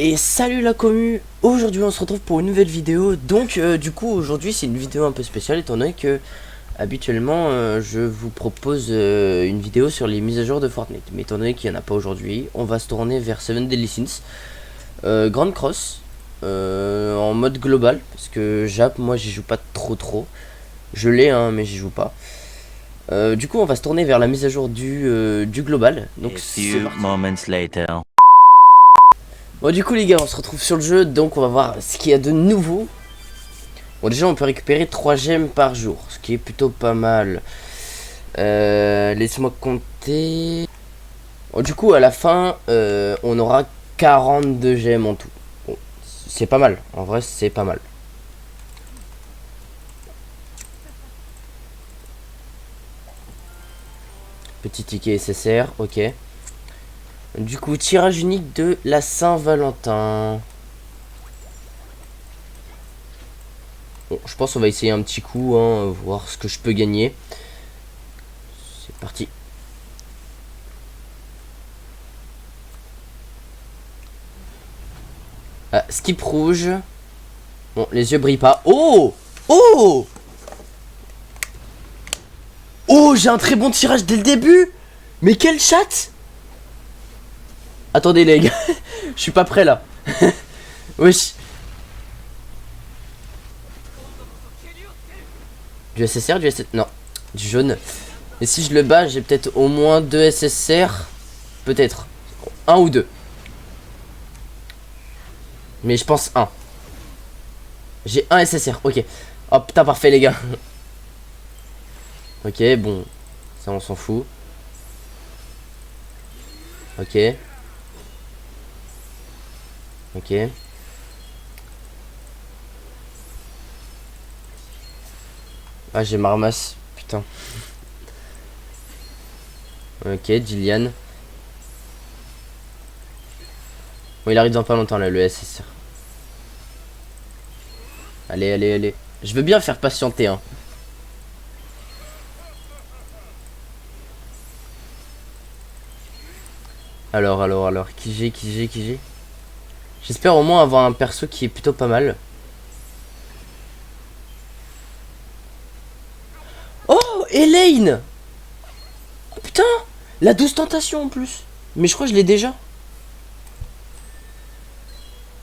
Et salut la commu, aujourd'hui on se retrouve pour une nouvelle vidéo. Donc du coup aujourd'hui c'est une vidéo un peu spéciale étant donné que habituellement je vous propose une vidéo sur les mises à jour de Fortnite. Mais étant donné qu'il n'y en a pas aujourd'hui, on va se tourner vers Seven Deadly Sins, Grand Cross, en mode global. Parce que Jap, moi j'y joue pas trop. Je l'ai hein, mais j'y joue pas. Du coup on va se tourner vers la mise à jour du global. Donc c'est parti. Bon du coup les gars on se retrouve sur le jeu, donc on va voir ce qu'il y a de nouveau. Bon déjà on peut récupérer 3 gemmes par jour, ce qui est plutôt pas mal. Laisse-moi compter. Bon, du coup à la fin on aura 42 gemmes en tout. Bon, c'est pas mal, en vrai c'est pas mal. Petit ticket SSR, ok. Du coup tirage unique de la Saint-Valentin. Bon, je pense qu'on va essayer un petit coup, hein, voir ce que je peux gagner. C'est parti. Ah, skip rouge. Bon, les yeux brillent pas. Oh! Oh! Oh, j'ai un très bon tirage dès le début! Mais quel chat! Attendez les gars, je suis pas prêt là. Wesh. Du SSR, du SSR. Non, du jaune. Et si je le bats, j'ai peut-être au moins 2 SSR. Peut-être. Un ou deux. Mais je pense un. J'ai un SSR, ok. Oh putain, parfait les gars. Ok, bon. Ça, on s'en fout. Ok. Ok. Ah, j'ai ma ramasse. Putain. Ok, Jillian. Bon, il arrive dans pas longtemps là, le SSR. Allez. Je veux bien faire patienter, hein. Alors. Qui j'ai? J'espère au moins avoir un perso qui est plutôt pas mal. Oh, Elaine! Oh putain! La douce tentation en plus. Mais je crois que je l'ai déjà.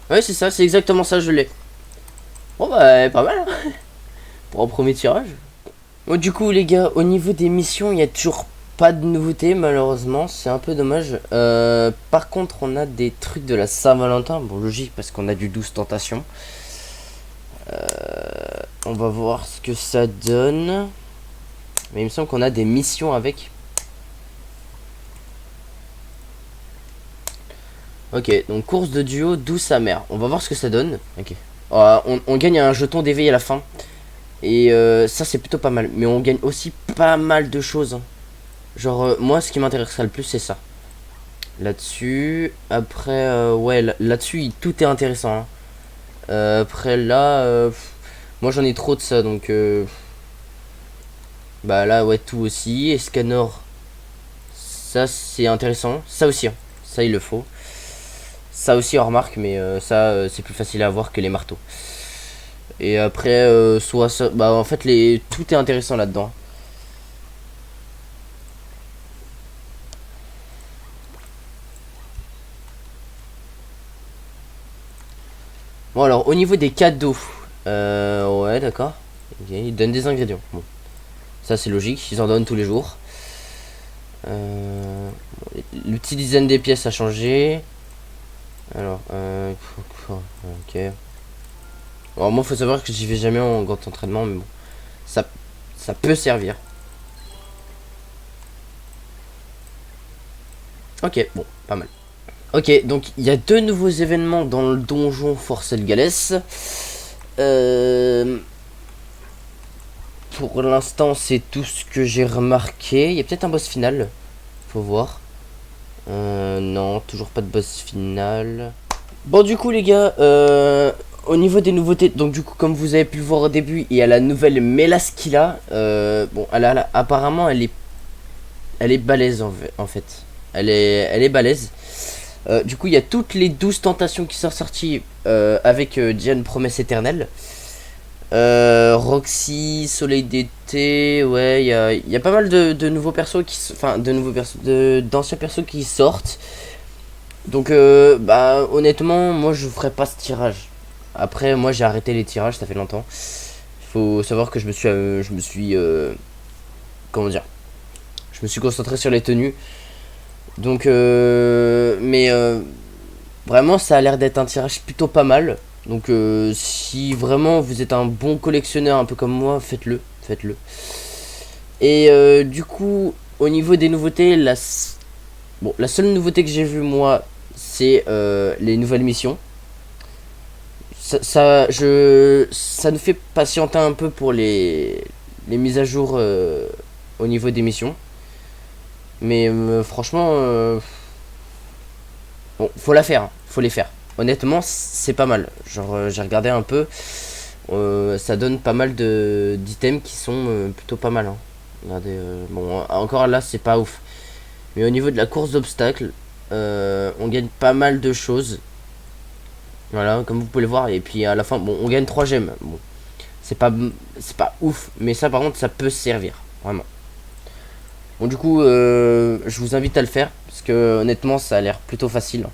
Ouais, c'est ça, c'est exactement ça, je l'ai. Bon bah, pas mal, hein. Pour un premier tirage. Bon, du coup, les gars, au niveau des missions, il n'y a toujours pas de nouveauté, malheureusement. C'est un peu dommage. Par contre, on a des trucs de la Saint-Valentin. Bon, logique, parce qu'on a du douce tentation. On va voir ce que ça donne. Mais il me semble qu'on a des missions avec. Ok, donc course de duo douce amère. On va voir ce que ça donne. Ok. On gagne un jeton d'éveil à la fin. Et ça c'est plutôt pas mal. Mais on gagne aussi pas mal de choses, hein. Genre moi ce qui m'intéresserait le plus c'est ça. Là-dessus. Après ouais là-dessus tout est intéressant, hein. Après là moi j'en ai trop de ça donc bah là ouais tout aussi. Escanor. Ça c'est intéressant. Ça aussi, hein. Ça il le faut. Ça aussi on remarque mais ça c'est plus facile à avoir que les marteaux. Et après soit ça. Bah en fait tout est intéressant là-dedans. Bon alors au niveau des cadeaux, ouais d'accord, okay, ils donnent des ingrédients. Bon, ça c'est logique, ils en donnent tous les jours. Le petit design des pièces a changé. Alors, ok. Alors moi faut savoir que j'y vais jamais en grand entraînement, mais bon, ça peut servir. Ok, bon, pas mal. Ok, donc il y a 2 nouveaux événements dans le donjon Forcel Galès. Pour l'instant, c'est tout ce que j'ai remarqué. Il y a peut-être un boss final. Faut voir. Non, toujours pas de boss final. Bon, du coup, les gars, au niveau des nouveautés, donc du coup, comme vous avez pu le voir au début, il y a la nouvelle Melaskila. Bon, apparemment, elle est balèze en fait. Elle est balèze. Du coup, il y a toutes les 12 tentations qui sont sorties avec Diane Promesse Éternelle. Roxy, Soleil d'été, ouais, il y a pas mal de nouveaux persos enfin, de nouveaux persos, d'anciens persos qui sortent. Donc, bah, honnêtement, moi je ferai pas ce tirage. Après, moi j'ai arrêté les tirages, ça fait longtemps. Il faut savoir que comment dire, je me suis concentré sur les tenues. Donc, vraiment, ça a l'air d'être un tirage plutôt pas mal. Donc, si vraiment vous êtes un bon collectionneur, un peu comme moi, faites-le. Faites-le. Et du coup, au niveau des nouveautés, bon, la seule nouveauté que j'ai vue, moi, c'est les nouvelles missions. Ça nous fait patienter un peu pour les mises à jour au niveau des missions. Mais franchement, bon, faut la faire, hein, faut les faire. Honnêtement, c'est pas mal. Genre, j'ai regardé un peu, ça donne pas mal d'items qui sont plutôt pas mal. Hein. Regardez, bon, encore là, c'est pas ouf. Mais au niveau de la course d'obstacles, on gagne pas mal de choses. Voilà, comme vous pouvez le voir. Et puis à la fin, bon, on gagne 3 gemmes. Bon, c'est pas ouf, mais ça, par contre, ça peut servir, vraiment. Bon, du coup, je vous invite à le faire parce que honnêtement, ça a l'air plutôt facile.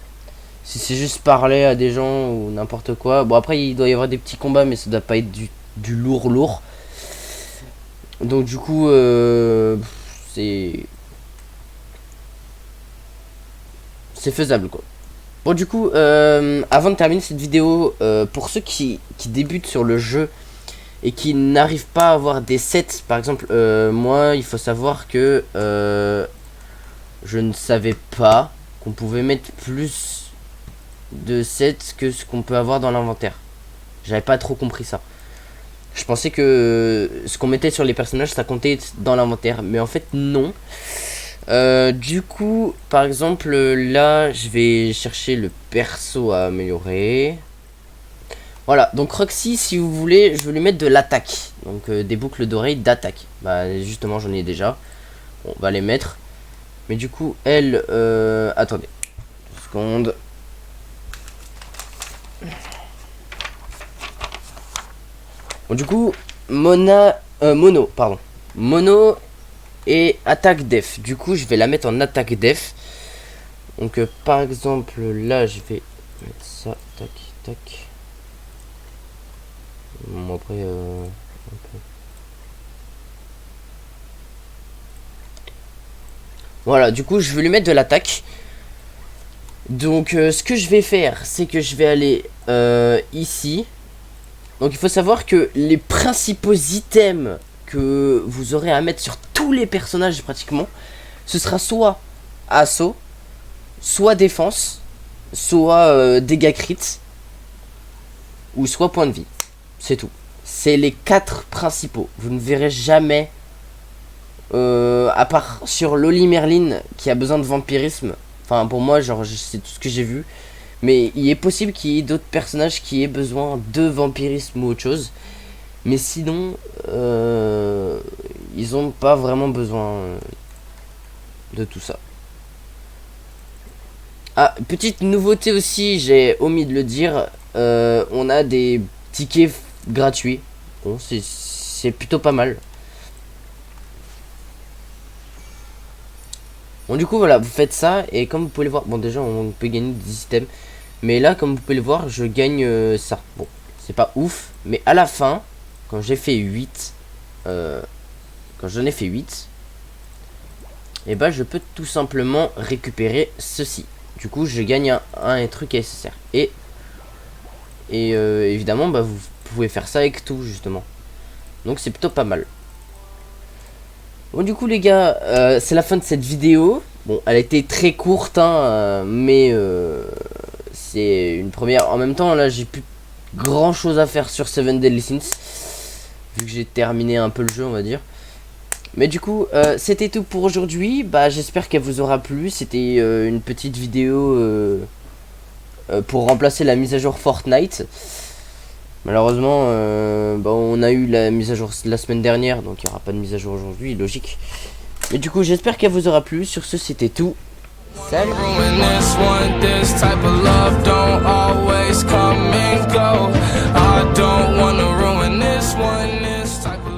Si c'est juste parler à des gens ou n'importe quoi. Bon, après, il doit y avoir des petits combats, mais ça doit pas être du lourd. Donc, du coup, c'est faisable, quoi. Bon, du coup, avant de terminer cette vidéo, pour ceux qui débutent sur le jeu et qui n'arrivent pas à avoir des sets, par exemple, moi, il faut savoir que je ne savais pas qu'on pouvait mettre plus de sets que ce qu'on peut avoir dans l'inventaire. J'avais pas trop compris ça. Je pensais que ce qu'on mettait sur les personnages, ça comptait dans l'inventaire, mais en fait, non. Du coup, par exemple, là, je vais chercher le perso à améliorer. Voilà, donc Roxy, si vous voulez, je vais lui mettre de l'attaque. Donc des boucles d'oreilles d'attaque. Bah justement, j'en ai déjà. Bon, on va les mettre. Mais du coup, elle... attendez. 2 secondes. Bon, du coup, Mono, pardon. Mono et attaque def. Du coup, je vais la mettre en attaque def. Donc, par exemple, là, je vais mettre ça. Tac, tac. Bon, après, voilà, du coup, je vais lui mettre de l'attaque. Donc, ce que je vais faire, c'est que je vais aller ici. Donc, il faut savoir que les principaux items que vous aurez à mettre sur tous les personnages, pratiquement, ce sera soit assaut, soit défense, soit dégâts crit, ou soit point de vie. C'est tout. C'est les 4 principaux. Vous ne verrez jamais, à part sur Loli Merlin qui a besoin de vampirisme. Enfin, pour moi, genre, c'est tout ce que j'ai vu. Mais il est possible qu'il y ait d'autres personnages qui aient besoin de vampirisme ou autre chose. Mais sinon, ils ont pas vraiment besoin de tout ça. Ah, petite nouveauté aussi, j'ai omis de le dire. On a des tickets gratuits. Bon, c'est plutôt pas mal. Bon, du coup, voilà, vous faites ça. Et comme vous pouvez le voir, bon, déjà, on peut gagner des items. Mais là, comme vous pouvez le voir, je gagne ça. Bon, c'est pas ouf. Mais à la fin, quand j'ai fait 8, quand j'en ai fait 8, et bah, je peux tout simplement récupérer ceci. Du coup, je gagne un truc SSR. Et évidemment, bah, vous pouvez faire ça avec tout, justement. Donc, c'est plutôt pas mal. Bon, du coup, les gars, c'est la fin de cette vidéo. Bon, elle a été très courte, hein, mais c'est une première. En même temps, là, j'ai plus grand chose à faire sur Seven Deadly Sins, vu que j'ai terminé un peu le jeu, on va dire. Mais du coup, c'était tout pour aujourd'hui. Bah, j'espère qu'elle vous aura plu. C'était une petite vidéo pour remplacer la mise à jour Fortnite. Malheureusement, bah, on a eu la mise à jour la semaine dernière, donc il n'y aura pas de mise à jour aujourd'hui, logique. Mais du coup, j'espère qu'elle vous aura plu. Sur ce, c'était tout. Salut. Ruin this one, this type of love don't always come and go. I don't wanna ruin this one, this type of